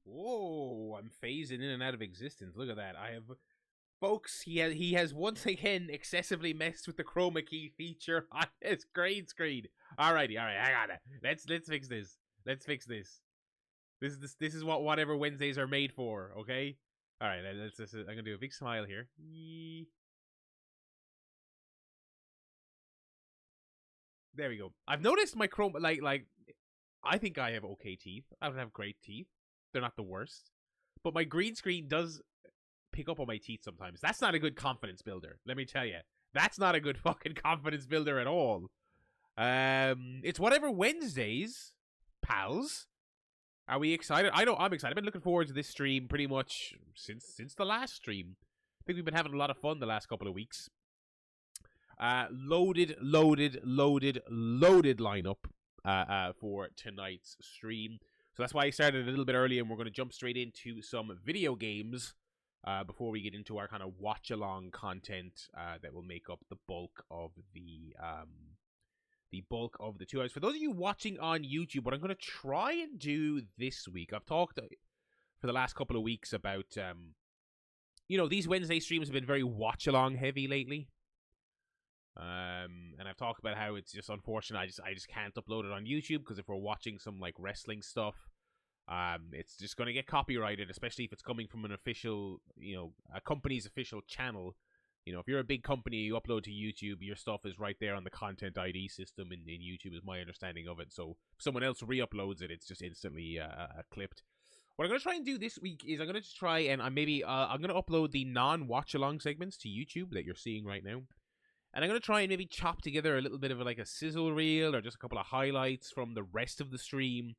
Whoa, I'm phasing in and out of existence. Look at that. I have, folks. He has once again excessively messed with the chroma key feature on his green screen. Alrighty, all right, I got it. Let's fix this. Let's fix this. This is what whatever Wednesdays are made for. Okay. All right. I'm gonna do a big smile here. Yee. There we go. I've noticed my chroma like I think I have okay teeth. I don't have great teeth. They're not the worst. But my green screen does pick up on my teeth sometimes. That's not a good confidence builder. Let me tell you. That's not a good fucking confidence builder at all. It's whatever Wednesdays, pals. Are we excited? I know I'm excited. I've been looking forward to this stream pretty much since the last stream. I think we've been having a lot of fun the last couple of weeks. Loaded lineup for tonight's stream. So that's why I started a little bit early, and we're going to jump straight into some video games before we get into our kind of watch-along content that will make up the bulk of the 2 hours. For those of you watching on YouTube, what I'm going to try and do this week, I've talked for the last couple of weeks about, these Wednesday streams have been very watch-along heavy lately. And I've talked about how it's just unfortunate. I just can't upload it on YouTube because if we're watching some like wrestling stuff, it's just going to get copyrighted, especially if it's coming from an official, a company's official channel. If you're a big company, you upload to YouTube, your stuff is right there on the content ID system in YouTube, is my understanding of it. So if someone else re-uploads it, it's just instantly clipped. What I'm going to try and do this week is I'm going to try and I'm going to upload the non-watch-along segments to YouTube that you're seeing right now. And I'm going to try and maybe chop together a little bit of like a sizzle reel or just a couple of highlights from the rest of the stream.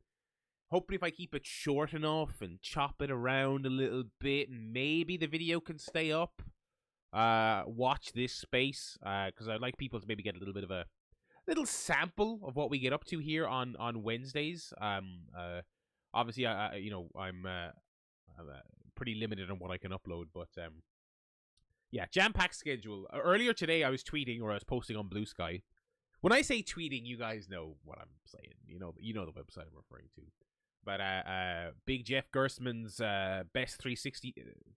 Hopefully if I keep it short enough and chop it around a little bit, maybe the video can stay up. Watch this space, because I'd like people to maybe get a little bit of a little sample of what we get up to here on Wednesdays. Obviously, I'm pretty limited on what I can upload, but yeah, jam-packed schedule. Earlier today, I was tweeting or I was posting on Blue Sky. When I say tweeting, you guys know what I'm saying. You know the website I'm referring to. But Big Jeff Gerstmann's best 360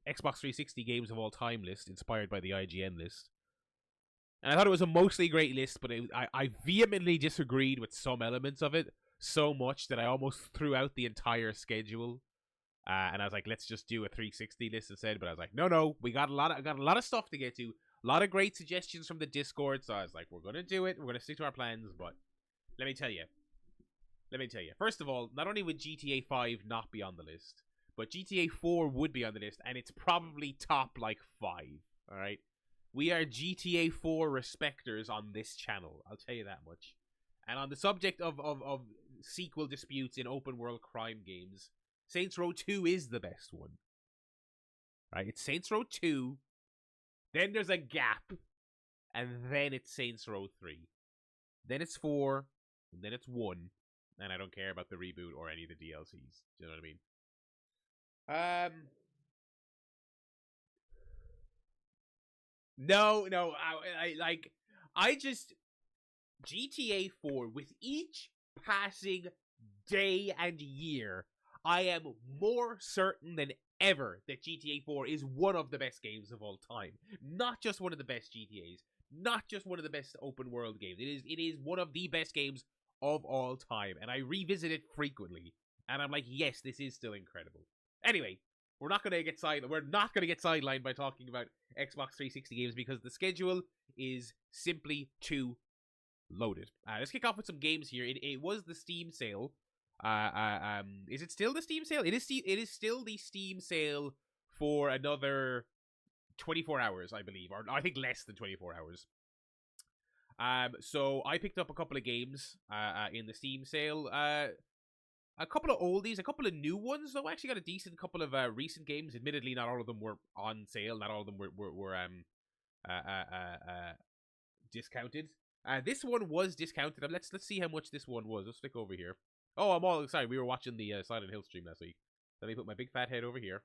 Xbox 360 games of all time list, inspired by the IGN list. And I thought it was a mostly great list, but I vehemently disagreed with some elements of it so much that I almost threw out the entire schedule. And I was like, let's just do a 360 list instead. But I was like, no, we got a lot of stuff to get to. A lot of great suggestions from the Discord. So I was like, we're gonna do it. We're gonna stick to our plans. But let me tell you. First of all, not only would GTA 5 not be on the list, but GTA 4 would be on the list, and it's probably top like 5. All right, we are GTA 4 respecters on this channel. I'll tell you that much. And on the subject of sequel disputes in open world crime games, Saints Row 2 is the best one. Right? It's Saints Row 2, then there's a gap, and then it's Saints Row 3. Then it's 4, and then it's 1, and I don't care about the reboot or any of the DLCs. Do you know what I mean? No, I just GTA 4 with each passing day and year, I am more certain than ever that GTA 4 is one of the best games of all time. Not just one of the best GTAs, not just one of the best open world games. It is one of the best games of all time, and I revisit it frequently, and I'm like, yes, this is still incredible. Anyway, we're not gonna get sidelined by talking about Xbox 360 games because the schedule is simply too loaded. Let's kick off with some games here. It was the Steam sale. Is it still the Steam sale? It is still the Steam sale for another 24 hours, I believe, or I think less than 24 hours. So I picked up a couple of games in the Steam sale. A couple of oldies, a couple of new ones, though. I actually got a decent couple of recent games. Admittedly, not all of them were on sale. Not all of them were discounted. This one was discounted. Let's see how much this one was. Let's flick over here. Oh, I'm all excited. We were watching the Silent Hill stream last week. Let me put my big fat head over here.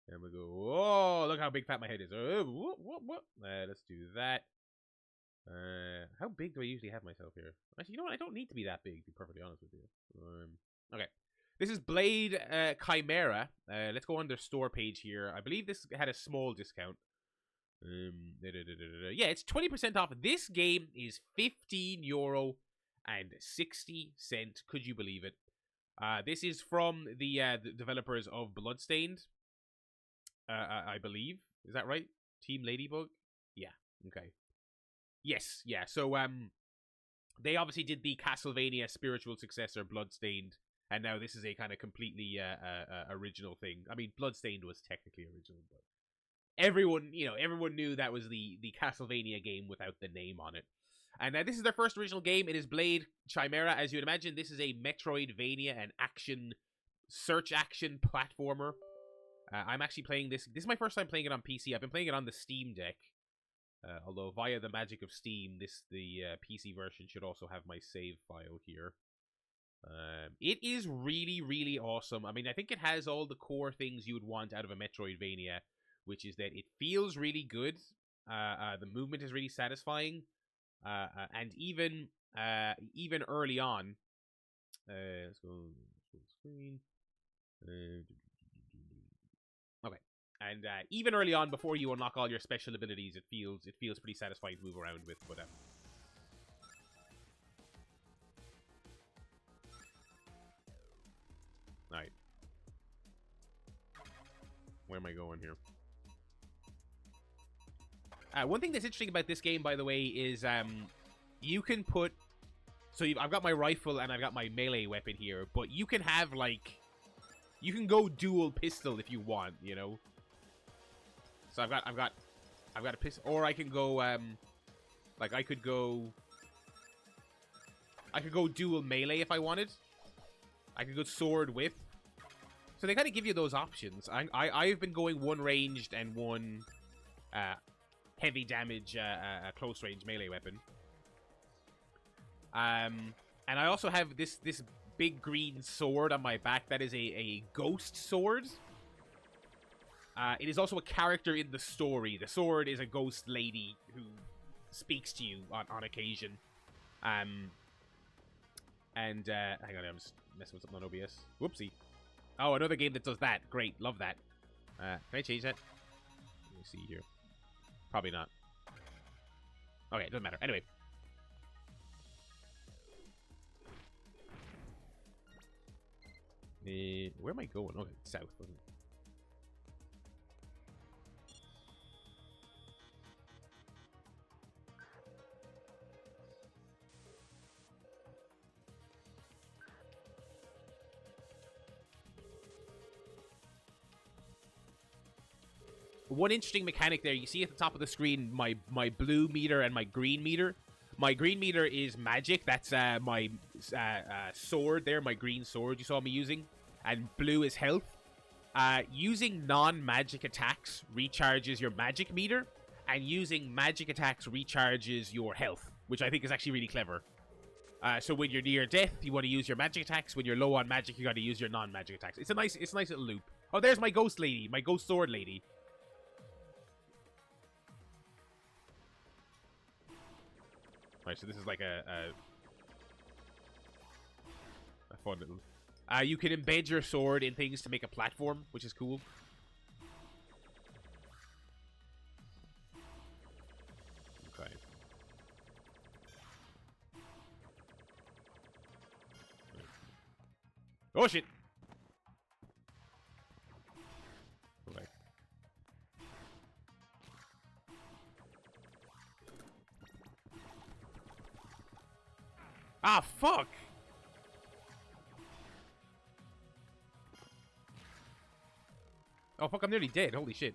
And we go, oh, look how big fat my head is. What? Let's do that. How big do I usually have myself here? Actually, you know what? I don't need to be that big, to be perfectly honest with you. Okay. This is Blade Chimera. Let's go on their store page here. I believe this had a small discount. Yeah, it's 20% off. This game is €15 and 60 cents. Could you believe it? This is from the developers of Bloodstained. I believe. Is that right? Team Ladybug? Yeah. Okay. Yes. Yeah. So they obviously did the Castlevania spiritual successor, Bloodstained, and now this is a kind of completely original thing. I mean, Bloodstained was technically original, but everyone knew that was the Castlevania game without the name on it. And this is their first original game. It is Blade Chimera. As you would imagine, this is a Metroidvania and search action platformer. I'm actually playing this. This is my first time playing it on PC. I've been playing it on the Steam Deck. Although via the magic of Steam, the PC version should also have my save file here. It is really, really awesome. I mean, I think it has all the core things you would want out of a Metroidvania, which is that it feels really good. The movement is really satisfying. And even early on, let's go full screen. Okay, and even early on, before you unlock all your special abilities, it feels pretty satisfying to move around with. But all right, where am I going here? One thing that's interesting about this game, by the way, is you can put... So I've got my rifle and I've got my melee weapon here, but you can have, like... You can go dual pistol if you want, you know? So I've got a pistol... Or I can go, like, I could go dual melee if I wanted. I could go sword whip. So they kind of give you those options. I've been going one ranged and one... heavy damage, close range melee weapon. And I also have this big green sword on my back. That is a ghost sword. It is also a character in the story. The sword is a ghost lady who speaks to you on occasion. And hang on, I'm just messing with something on OBS. Whoopsie. Oh, another game that does that. Great, love that. Can I change that? Let me see here. Probably not. Okay, it doesn't matter. Anyway. Where am I going? Okay, south. One interesting mechanic there, you see at the top of the screen my blue meter and my green meter. My green meter is magic. That's my sword there, my green sword you saw me using. And blue is health. Using non-magic attacks recharges your magic meter, and using magic attacks recharges your health, which I think is actually really clever. So when you're near death, you want to use your magic attacks. When you're low on magic, you got to use your non-magic attacks. It's a nice little loop. Oh, there's my ghost lady, my ghost sword lady. Alright, so this is like a fun little... you can embed your sword in things to make a platform, which is cool. Okay. Oh, shit! Okay. Ah, fuck! Oh, fuck, I'm nearly dead. Holy shit.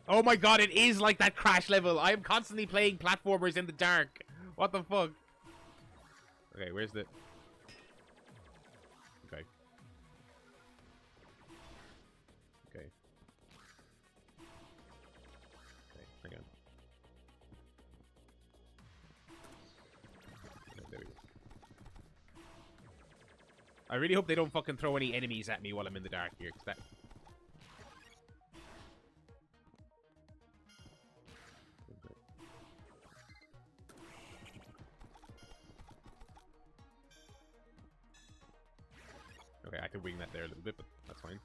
Oh my god, it is like that Crash level. I am constantly playing platformers in the dark. What the fuck? Okay, where's the... Okay. Okay. Okay, hang on. There we go. I really hope they don't fucking throw any enemies at me while I'm in the dark here, 'cause that... I could wing that there a little bit, but that's fine.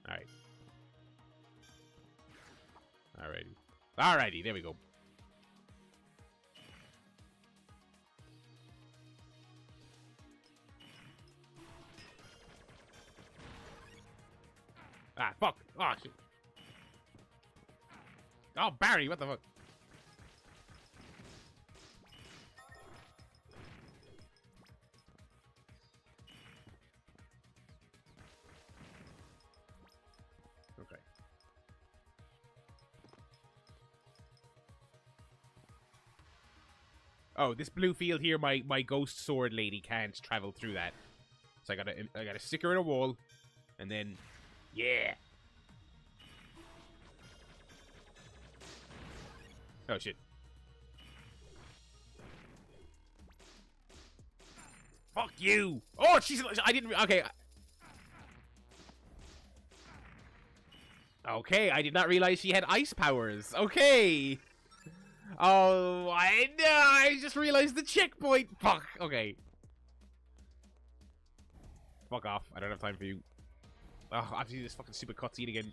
Alright. Alrighty. Alrighty, there we go. Ah, fuck. Oh, shit. Oh, Barry, what the fuck? Okay. Oh, this blue field here, my ghost sword lady can't travel through that. So I gotta stick her in a wall, and then, yeah. Oh shit. Fuck you! Oh, I didn't. Okay. Okay, I did not realize she had ice powers. Okay. Oh, I just realized the checkpoint. Fuck. Okay. Fuck off. I don't have time for you. Oh, I have to do this fucking stupid cutscene again.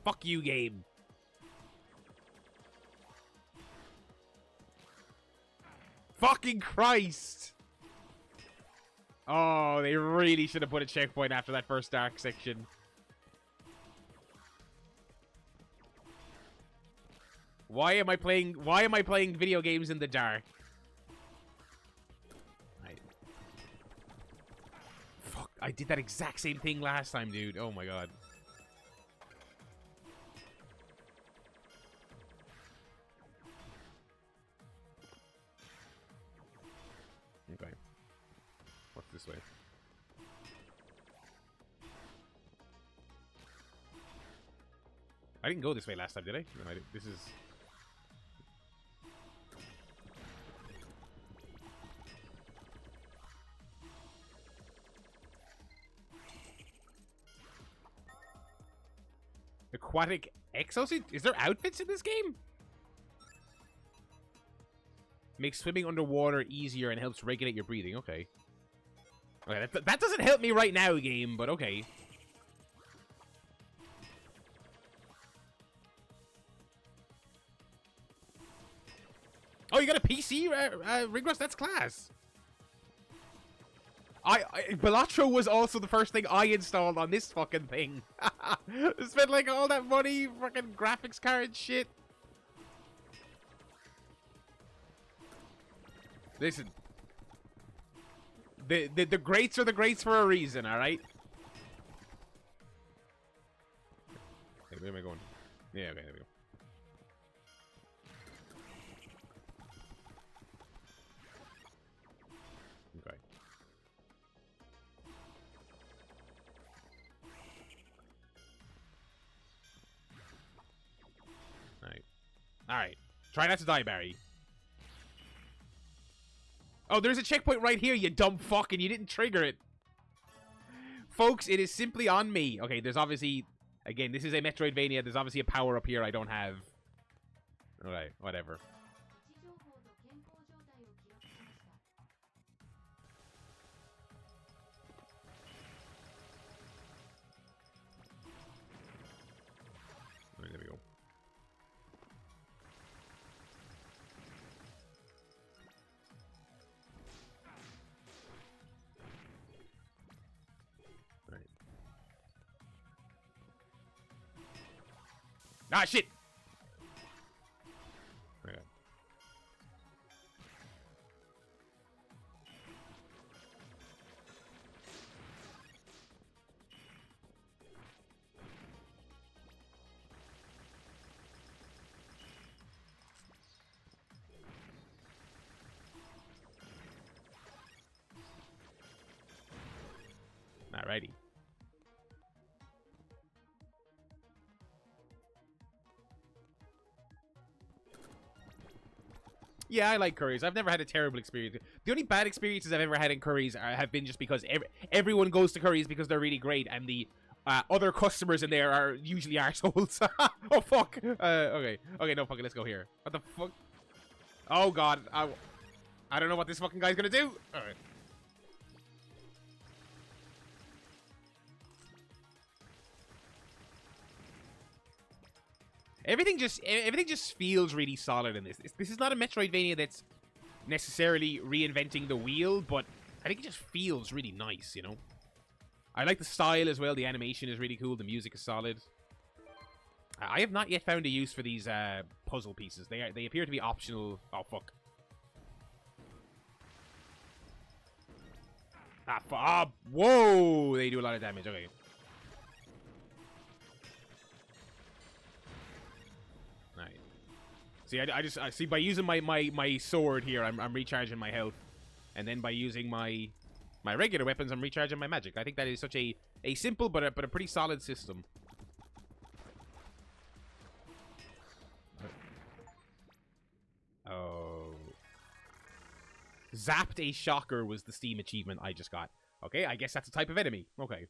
Fuck you, game. Fucking Christ. Oh, they really should have put a checkpoint after that first dark section. Why am I playing video games in the dark? Fuck, I did that exact same thing last time, dude. Oh my god. Okay. What's this way? I didn't go this way last time, did I? No, I didn't. This is... Aquatic exosuit? Is there outfits in this game? Makes swimming underwater easier and helps regulate your breathing. Okay. Okay, that doesn't help me right now, game, but okay. Oh, you got a PC, ring rust? That's class. Balatro was also the first thing I installed on this fucking thing. Spent like all that money, fucking graphics card shit. Listen, the greats are the greats for a reason, all right? Hey, where am I going? Yeah, okay, there we go. Okay. Alright. Alright. Try not to die, Barry. Oh, there's a checkpoint right here, you dumb fuck, and you didn't trigger it. Folks, it is simply on me. Okay, there's obviously... Again, this is a Metroidvania. There's obviously a power up here I don't have. Alright, whatever. There we go. Alright. Ah, shit! Okay. Alrighty. Yeah, I like curries. I've never had a terrible experience. The only bad experiences I've ever had in curries have been just because everyone goes to curries because they're really great, and the other customers in there are usually assholes. Oh, fuck. Okay. Okay, no, fucking, let's go here. What the fuck? Oh, God. I don't know what this fucking guy's gonna do. Alright. Everything just feels really solid in this. This is not a Metroidvania that's necessarily reinventing the wheel, but I think it just feels really nice, you know? I like the style as well. The animation is really cool. The music is solid. I have not yet found a use for these puzzle pieces. They appear to be optional. Oh, fuck. Whoa! They do a lot of damage. Okay. Alright. See, I see by using my sword here, I'm recharging my health. And then by using my regular weapons, I'm recharging my magic. I think that is such a simple but a pretty solid system. Oh. Zapped a shocker was the Steam achievement I just got. Okay, I guess that's a type of enemy. Okay.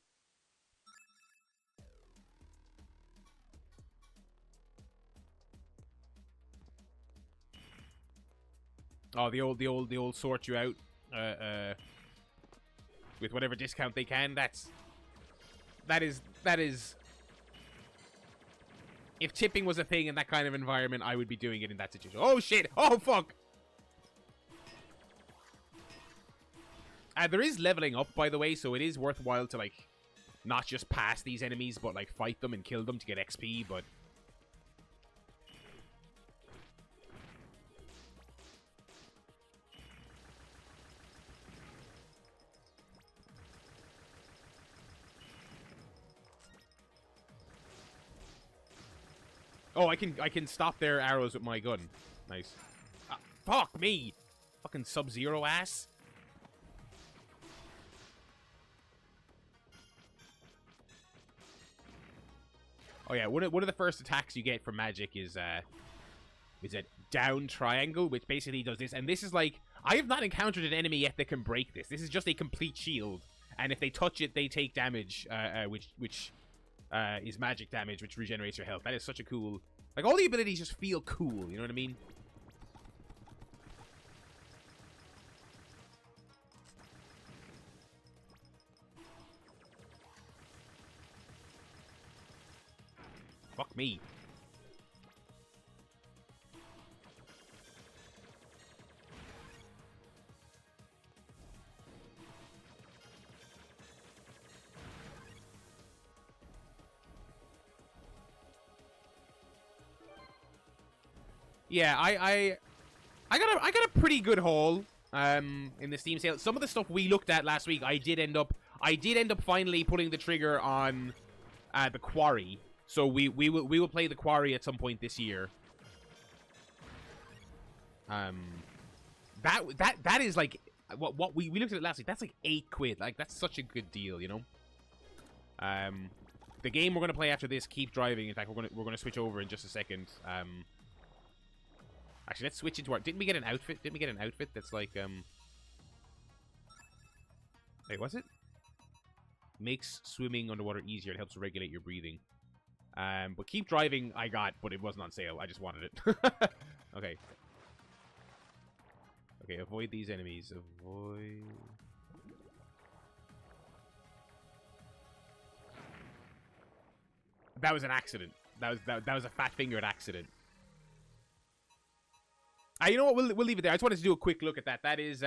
Oh, the old sort you out with whatever discount they can. That is if tipping was a thing in that kind of environment, I would be doing it in that situation. Oh shit! Oh fuck! There is leveling up, by the way, so it is worthwhile to, like, not just pass these enemies, but, like, fight them and kill them to get XP, but... Oh, I can stop their arrows with my gun. Nice. Fuck me! Fucking Sub-Zero ass. Oh yeah, one of the first attacks you get from magic is a down triangle, which basically does this. And this is like, I have not encountered an enemy yet that can break this. This is just a complete shield, and if they touch it, they take damage, which is magic damage, which regenerates your health. That is such a cool... Like, all the abilities just feel cool, you know what I mean? Fuck me. Yeah, I got a pretty good haul in the Steam sale. Some of the stuff we looked at last week, I did end up finally pulling the trigger on the Quarry. So we will play the Quarry at some point this year. That is like what we looked at it last week. That's like £8. Like, that's such a good deal, you know. The game we're gonna play after this, Keep Driving. In fact, we're gonna switch over in just a second. Actually, let's switch into our... Didn't we get an outfit? Didn't we get an outfit that's like, Wait, was it? Makes swimming underwater easier and helps regulate your breathing. But Keep Driving I got, but it wasn't on sale. I just wanted it. Okay. Okay, avoid these enemies. Avoid... That was an accident. That was a fat-fingered accident. You know what? We'll leave it there. I just wanted to do a quick look at that. That is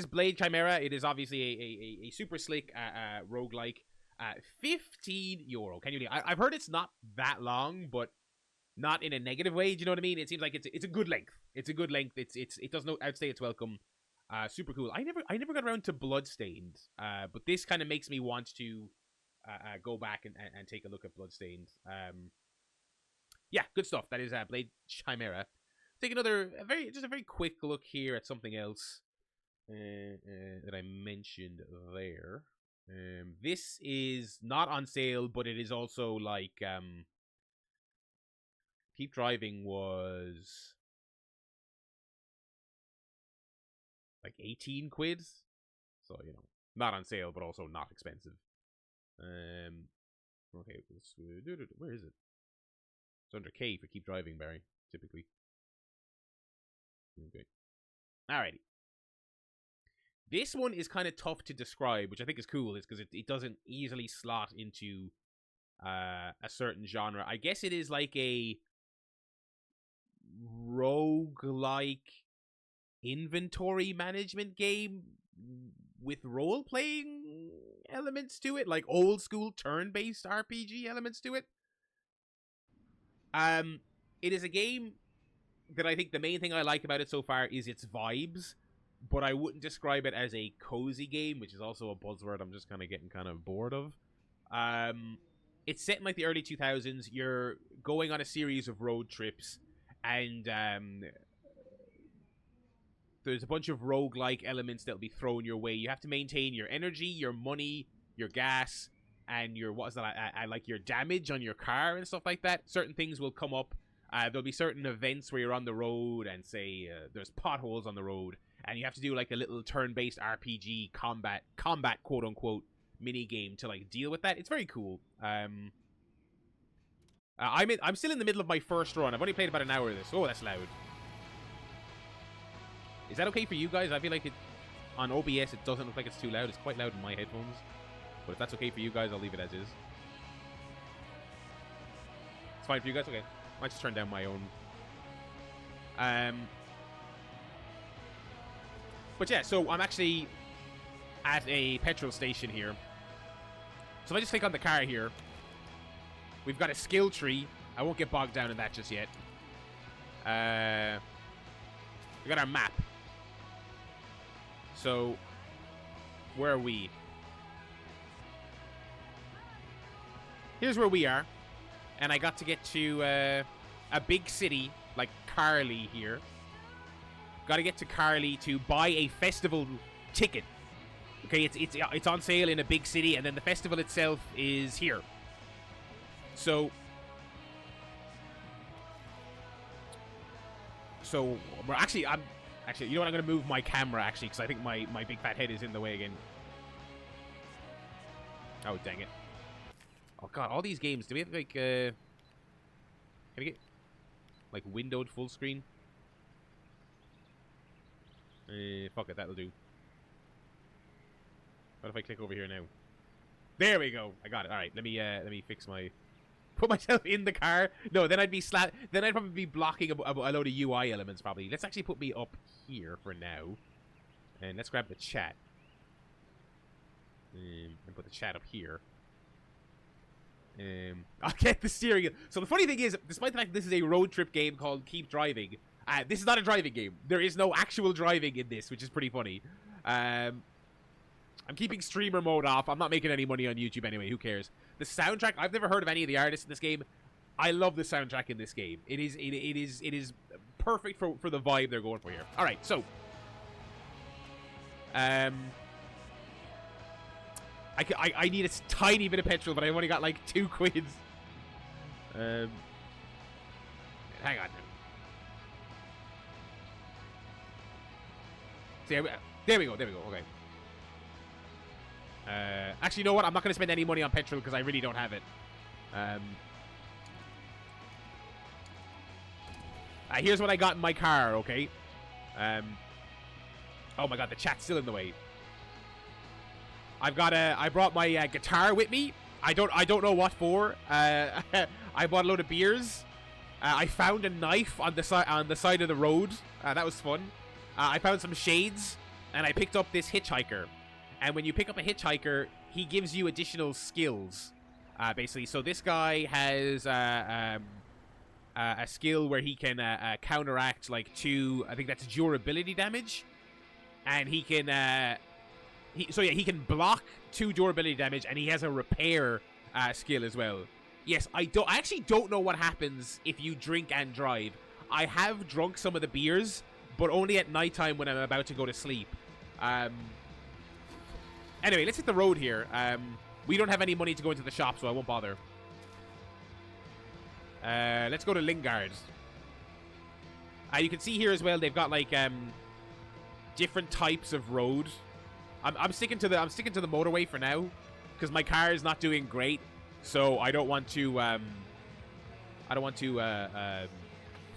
Blade Chimera. It is obviously a super slick roguelike. €15. Can you believe? I've heard it's not that long, but not in a negative way. Do you know what I mean? It seems like it's a good length. It's a good length. It doesn't outstay its welcome. Super cool. I never got around to Bloodstained, but this kind of makes me want to go back and take a look at Bloodstained. Yeah, good stuff. That is Blade Chimera. Take a very quick look here at something else that I mentioned there. This is not on sale, but it is also like Keep Driving was like £18, so you know, not on sale, but also not expensive. Okay, where is it? It's under K for keep driving, Barry, typically. Okay. Alrighty. This one is kind of tough to describe, which I think is cool, is because it doesn't easily slot into a certain genre. I guess it is like a roguelike inventory management game with role-playing elements to it, like old school turn-based RPG elements to it. It is a game that I think the main thing I like about it so far is its vibes, but I wouldn't describe it as a cozy game, which is also a buzzword I'm just kind of getting kind of bored of. It's set in like the early 2000s. You're going on a series of road trips, and there's a bunch of roguelike elements that'll be thrown your way. You have to maintain your energy, your money, your gas, and your, what is that, like your damage on your car and stuff like that. Certain things will come up. There'll be certain events where you're on the road and say there's potholes on the road, and you have to do like a little turn-based RPG combat quote-unquote mini game to like deal with that. It's very cool. I'm still in the middle of my first run. I've only played about an hour of this. Oh, that's loud. Is that okay for you guys? I feel like on OBS it doesn't look like it's too loud. It's quite loud in my headphones. But if that's okay for you guys, I'll leave it as is. It's fine for you guys? Okay. I might just turn down my own. But yeah, so I'm actually at a petrol station here. So if I just click on the car here, we've got a skill tree. I won't get bogged down in that just yet. We got our map. So, where are we? Here's where we are. And I got to get to a big city, like Carly here. Got to get to Carly to buy a festival ticket. Okay, it's on sale in a big city, and then the festival itself is here. So we're actually, you know what, I'm gonna move my camera actually, because I think my big fat head is in the way again. Oh dang it! Oh god, all these games. Do we have like can I get like windowed full screen? Fuck it, that'll do. What if I click over here now? There we go. I got it. All right, let me fix my. Put myself in the car. No, then I'd be then I'd probably be blocking a load of UI elements. Probably. Let's actually put me up here for now, and let's grab the chat and put the chat up here. I'll get the steering. So the funny thing is, despite the fact that this is a road trip game called Keep Driving, this is not a driving game. There is no actual driving in this, which is pretty funny. I'm keeping streamer mode off. I'm not making any money on YouTube anyway. Who cares? The soundtrack, I've never heard of any of the artists in this game. I love the soundtrack in this game. It is perfect for the vibe they're going for here. All right, so I need a tiny bit of petrol, but I've only got like 2 quids. Hang on. See, there we go. Okay. Actually, you know what? I'm not going to spend any money on petrol because I really don't have it. Here's what I got in my car, okay? Oh my god, the chat's still in the way. I brought my guitar with me. I don't know what for. I bought a load of beers. I found a knife on the side of the road. That was fun. I found some shades, and I picked up this hitchhiker. And when you pick up a hitchhiker, he gives you additional skills, basically. So this guy has a skill where he can counteract like 2, I think that's durability damage, and he can he can block 2 durability damage, and he has a repair skill as well. Yes, I actually don't know what happens if you drink and drive. I have drunk some of the beers, but only at nighttime when I'm about to go to sleep. Anyway, let's hit the road here. We don't have any money to go into the shop, so I won't bother. Let's go to Lingard. You can see here as well, they've got like different types of road. I'm sticking to the motorway for now, because my car is not doing great, so I don't want to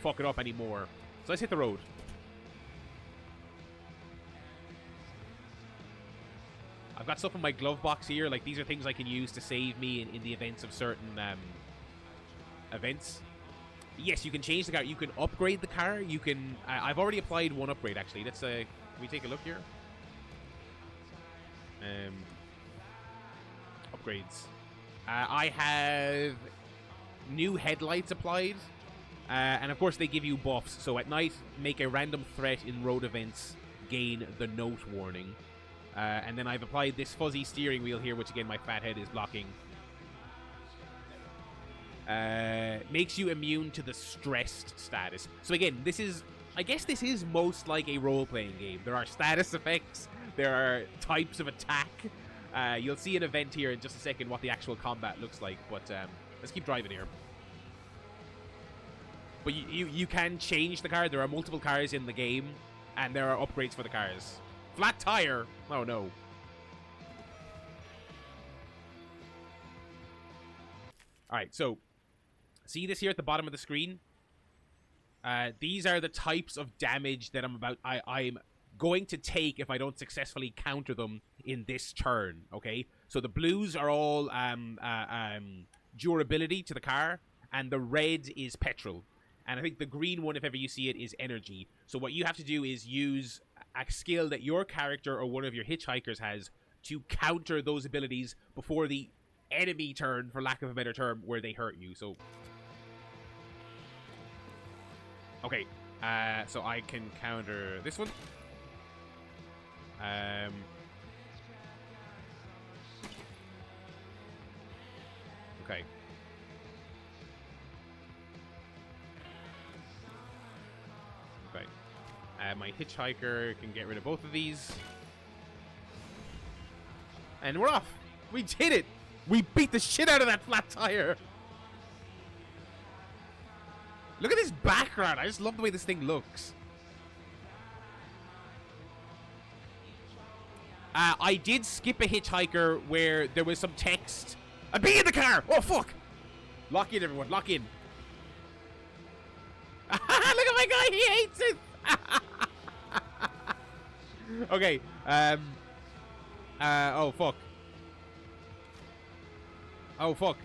fuck it up anymore. So let's hit the road. I've got stuff in my glove box here. Like, these are things I can use to save me in the events of certain events. Yes, you can change the car. You can upgrade the car. You can... I've already applied one upgrade, actually. Let's... can we take a look here? Upgrades. I have new headlights applied. And, of course, they give you buffs. So, at night, make a random threat in road events. Gain the note warning. And then I've applied this fuzzy steering wheel here, which again my fat head is blocking. Makes you immune to the stressed status. So again, this is... I guess this is most like a role-playing game. There are status effects. There are types of attack. You'll see an event here in just a second what the actual combat looks like. But let's keep driving here. But you can change the car. There are multiple cars in the game. And there are upgrades for the cars. Flat tire. Oh, no. Alright, so see this here at the bottom of the screen? These are the types of damage that I'm going to take if I don't successfully counter them in this turn, okay? So the blues are all durability to the car, and the red is petrol. And I think the green one, if ever you see it, is energy. So what you have to do is use a skill that your character or one of your hitchhikers has to counter those abilities before the enemy turn, for lack of a better term, where they hurt you. So, okay, so I can counter this one. Okay. Okay. My hitchhiker can get rid of both of these. And we're off. We did it. We beat the shit out of that flat tire. Look at this background. I just love the way this thing looks. I did skip a hitchhiker where there was some text. A bee in the car. Oh, fuck. Lock in, everyone. Lock in. Look at my guy. He hates it. Okay. Oh, fuck. Oh, fuck.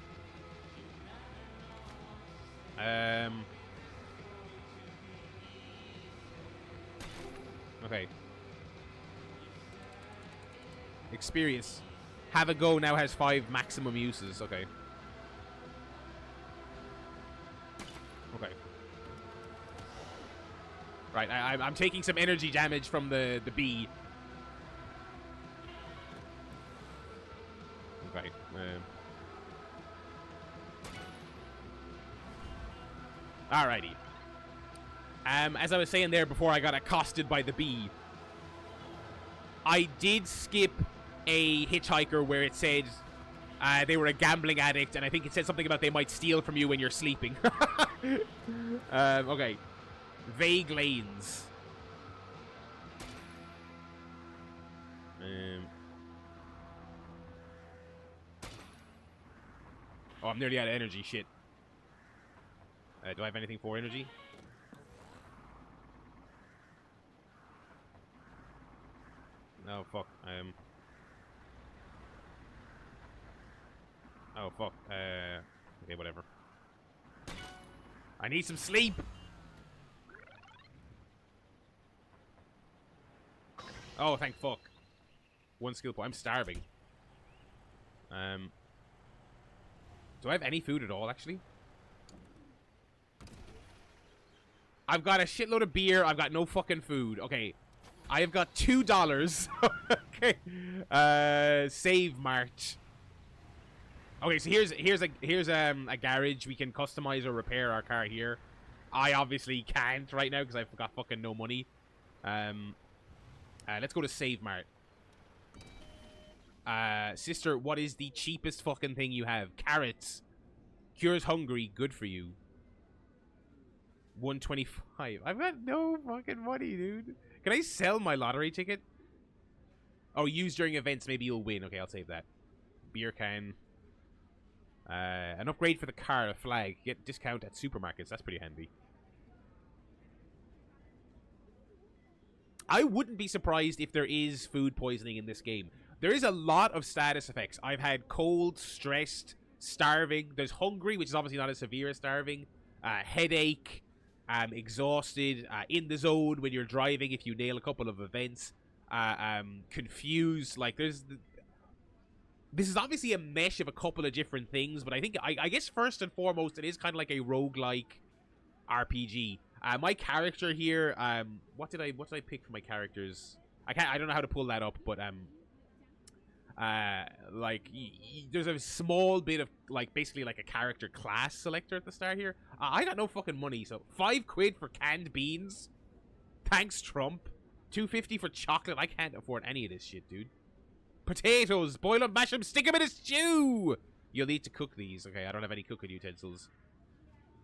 Okay. Experience. Have a go now has 5 maximum uses. Okay. Okay. Right, I'm taking some energy damage from the bee. Okay. Alrighty. As I was saying there before I got accosted by the bee, I did skip a hitchhiker where it said they were a gambling addict, and I think it said something about they might steal from you when you're sleeping. Okay. Vague lanes. Oh, I'm nearly out of energy. Shit. Do I have anything for energy? No, fuck. Oh, fuck. Okay, whatever. I need some sleep! Oh, thank fuck. 1 skill point. I'm starving. Do I have any food at all, actually? I've got a shitload of beer. I've got no fucking food. Okay. I have got $2. Okay. Save Mart. Okay, so here's a garage. We can customize or repair our car here. I obviously can't right now because I've got fucking no money. Let's go to Save Mart. Sister, what is the cheapest fucking thing you have? Carrots. Cures hungry. Good for you. 125. I've got no fucking money, dude. Can I sell my lottery ticket? Oh, use during events. Maybe you'll win. Okay, I'll save that. beer can. An upgrade for the car, a flag. Get discount at supermarkets. That's pretty handy. I wouldn't be surprised if there is food poisoning in this game. There is a lot of status effects. I've had cold, stressed, starving. There's hungry, which is obviously not as severe as starving. Headache, exhausted, in the zone when you're driving if you nail a couple of events. Confused. Like, there's... This is obviously a mesh of a couple of different things, but I think, I guess first and foremost, it is kind of like a roguelike RPG. My character here, what did I pick for my characters? I don't know how to pull that up, but like there's a small bit of like basically like a character class selector at the start here. I got no fucking money, so £5 for canned beans. Thanks, Trump. $2.50 for chocolate. I can't afford any of this shit, dude. Potatoes, boil them, mash them, stick them in a stew. You'll need to cook these. Okay, I don't have any cooking utensils.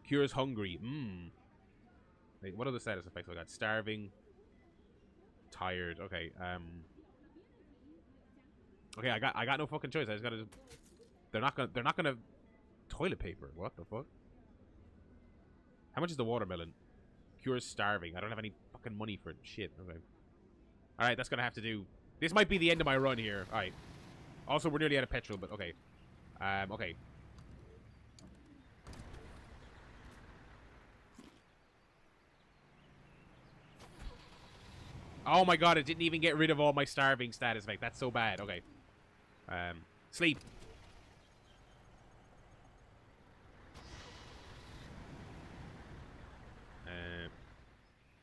Cures hungry. Wait, what other status effects I got? Starving. Tired. Okay. Okay, I got no fucking choice. I just gotta. They're not gonna. Toilet paper. What the fuck? How much is the watermelon? Cures starving. I don't have any fucking money for it. Shit. Okay. All right, that's gonna have to do. This might be the end of my run here. All right. Also, we're nearly out of petrol, but okay. Okay. Oh my god, it didn't even get rid of all my starving status effect. That's so bad. Okay. Sleep.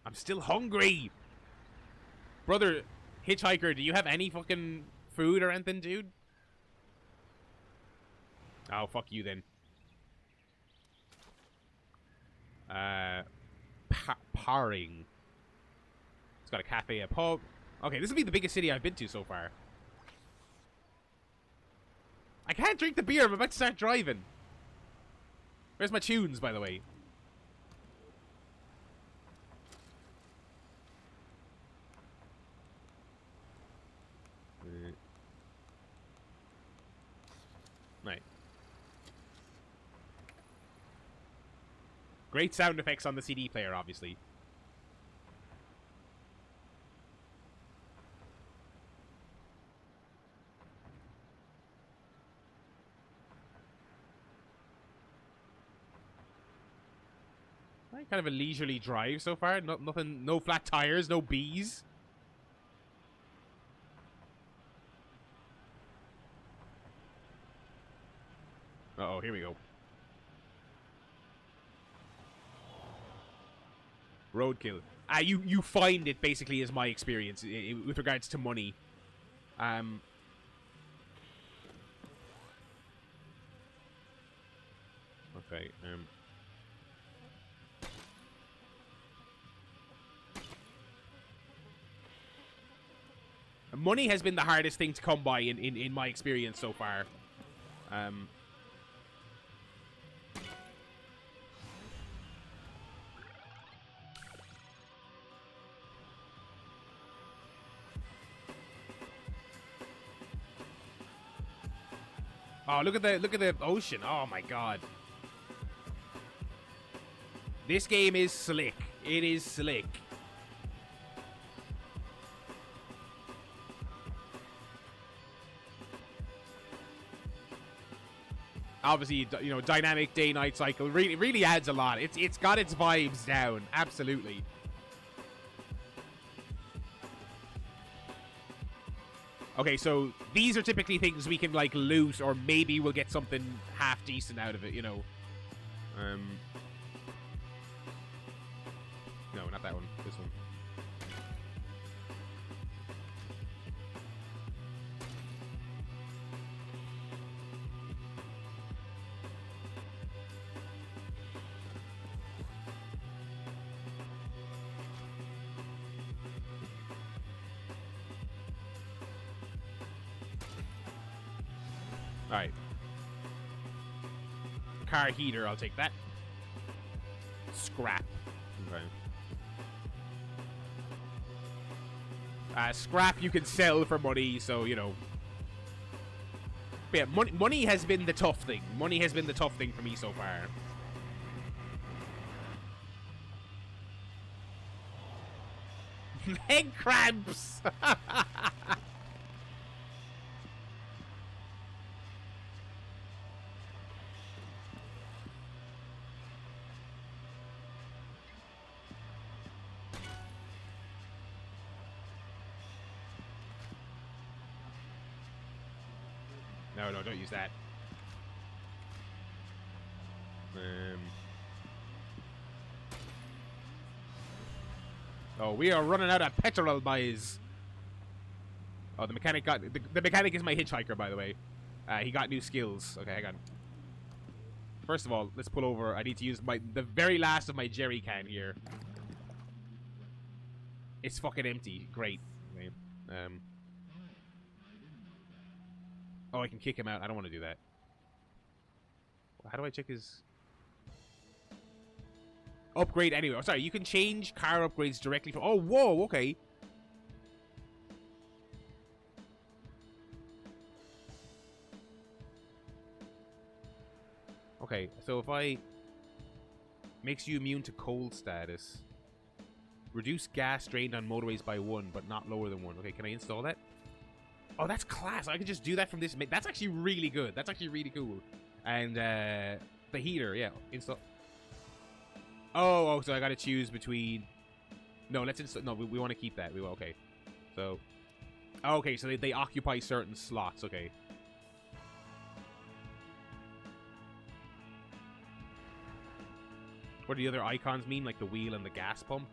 I'm still hungry. Brother, hitchhiker, do you have any fucking food or anything, dude? Oh, fuck you then. Parring. It's got a cafe, a pub. Okay, this will be the biggest city I've been to so far. I can't drink the beer. I'm about to start driving. Where's my tunes, by the way? Right. Great sound effects on the CD player, obviously. Right, kind of a leisurely drive so far. Nothing, no flat tires, no bees. Uh-oh, here we go. Roadkill. You find it basically is my experience with regards to money. Okay. Money has been the hardest thing to come by in my experience so far. Oh, look at the ocean. Oh my god. This game is slick. It is slick. Obviously, you know, dynamic day-night cycle really adds a lot. It's got its vibes down, absolutely. Okay, so these are typically things we can like loot, or maybe we'll get something half decent out of it, you know. No, not that one. This one. Alright. Car heater, I'll take that. Scrap. Okay. Scrap you can sell for money, so, you know. But yeah, money has been the tough thing. Money has been the tough thing for me so far. Leg cramps! No, don't use that. Oh, we are running out of petrol, boys. Oh, the mechanic got... The mechanic is my hitchhiker, by the way. He got new skills. Okay, hang on. First of all, let's pull over. I need to use the very last of my jerry can here. It's fucking empty. Great. Okay. Oh, I can kick him out. I don't want to do that. How do I check his... Upgrade anyway. Oh, sorry, you can change car upgrades directly from... Oh, whoa, okay. Okay, so if I... Makes you immune to cold status. Reduce gas drained on motorways by 1, but not lower than 1. Okay, can I install that? Oh, that's class. I can just do that from this. That's actually really good. That's actually really cool. And the heater, yeah. Install... Oh, so I gotta choose between... No, let's install... No, we want to keep that. Okay. So... Okay, so they occupy certain slots. Okay. What do the other icons mean? Like the wheel and the gas pump?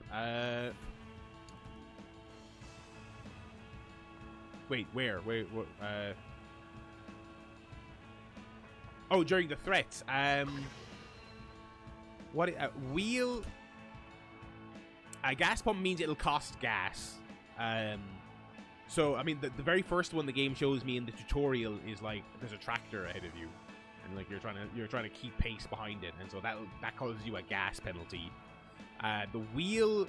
Wait, where? Oh, during the threats. What? Wheel... A gas pump means it'll cost gas. So, I mean, the very first one the game shows me in the tutorial is like, there's a tractor ahead of you. And like you're trying to keep pace behind it, and so that causes you a gas penalty. The wheel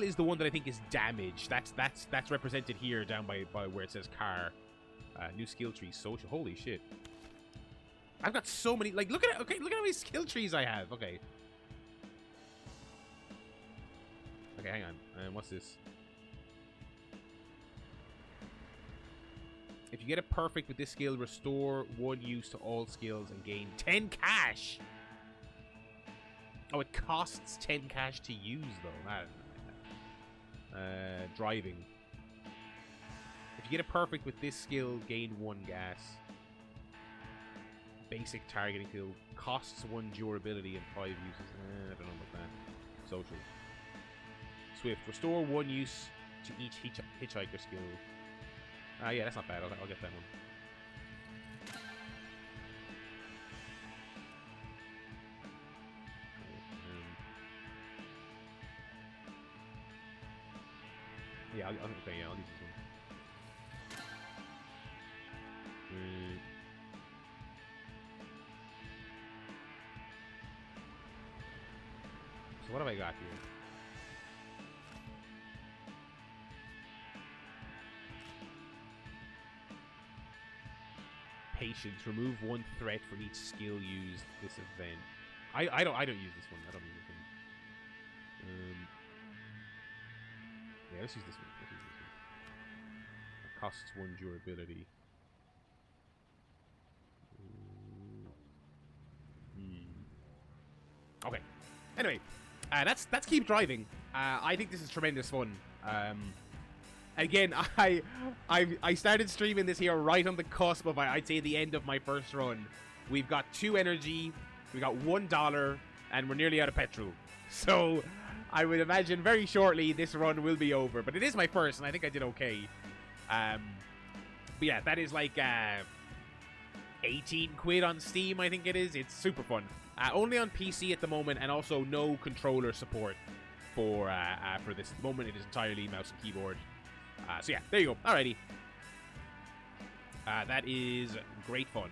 is the one that I think is damaged. That's represented here down by where it says car. New skill tree, social. Holy shit! I've got so many. Like, look at it. Okay, look at how many skill trees I have. Okay. Okay, hang on. What's this? If you get it perfect with this skill, restore 1 use to all skills and gain 10 cash. Oh, it costs 10 cash to use, though. Driving. If you get it perfect with this skill, gain 1 gas. Basic targeting skill. Costs 1 durability and 5 uses. I don't know about that. Social. Swift. Restore 1 use to each hitchhiker skill. Yeah, that's not bad. I'll get that one. Yeah, I'll use this one. So what have I got here? Patience. Remove 1 threat from each skill used this event. I don't use this one. I don't use this one. Yeah, let's use this one. It costs 1 durability. Okay. Anyway, that's keep driving. I think this is tremendous fun. Again, I started streaming this here right on the cusp of, I'd say, the end of my first run. We've got 2 energy, we got $1, and we're nearly out of petrol. So, I would imagine very shortly this run will be over. But it is my first, and I think I did okay. But yeah, that is like 18 quid on Steam, I think it is. It's super fun. Only on PC at the moment, and also no controller support for this. At the moment, it is entirely mouse and keyboard. So yeah, there you go. Alrighty. That is great fun.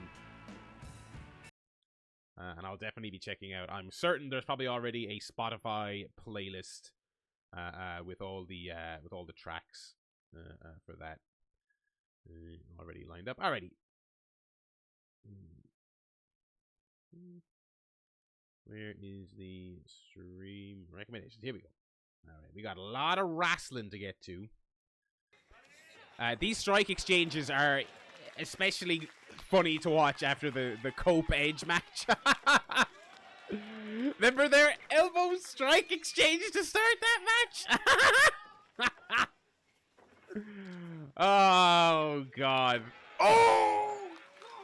And I'll definitely be checking out. I'm certain there's probably already a Spotify playlist with all the tracks for that already lined up. Alrighty. Where is the stream recommendations? Here we go. All right, we got a lot of wrestling to get to. These strike exchanges are especially funny to watch after the Cope Edge match. Remember their elbow strike exchange to start that match? Oh, God. Oh,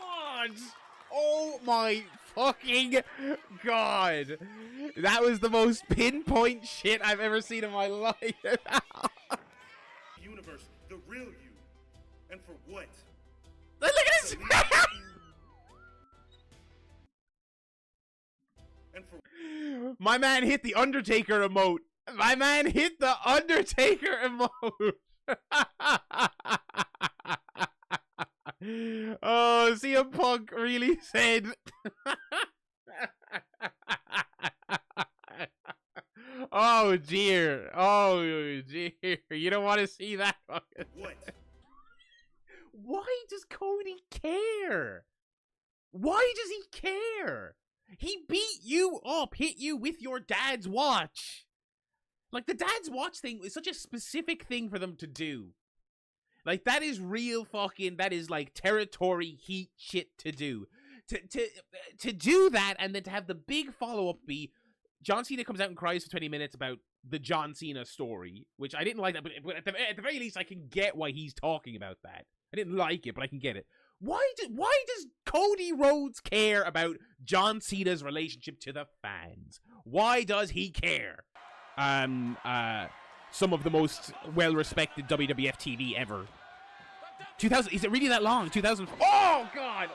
God. Oh, my fucking God. That was the most pinpoint shit I've ever seen in my life. Universe, the real you. And for what? Look at this. And for My man hit the Undertaker emote. My man hit the Undertaker emote. Oh, CM Punk really said. Oh dear. Oh dear. You don't want to see that. what? Why does Cody care? Why does he care? He beat you up, hit you with your dad's watch. Like, the dad's watch thing is such a specific thing for them to do. Like, that is real fucking, that is like territory heat shit to do. To do that and then to have the big follow-up be John Cena comes out and cries for 20 minutes about the John Cena story, which I didn't like that, but at the very least I can get why he's talking about that. I didn't like it, but I can get it. Why does Cody Rhodes care about John Cena's relationship to the fans? Why does he care? Some of the most well-respected WWF TV ever. 2000, is it really that long? 2000. Oh God!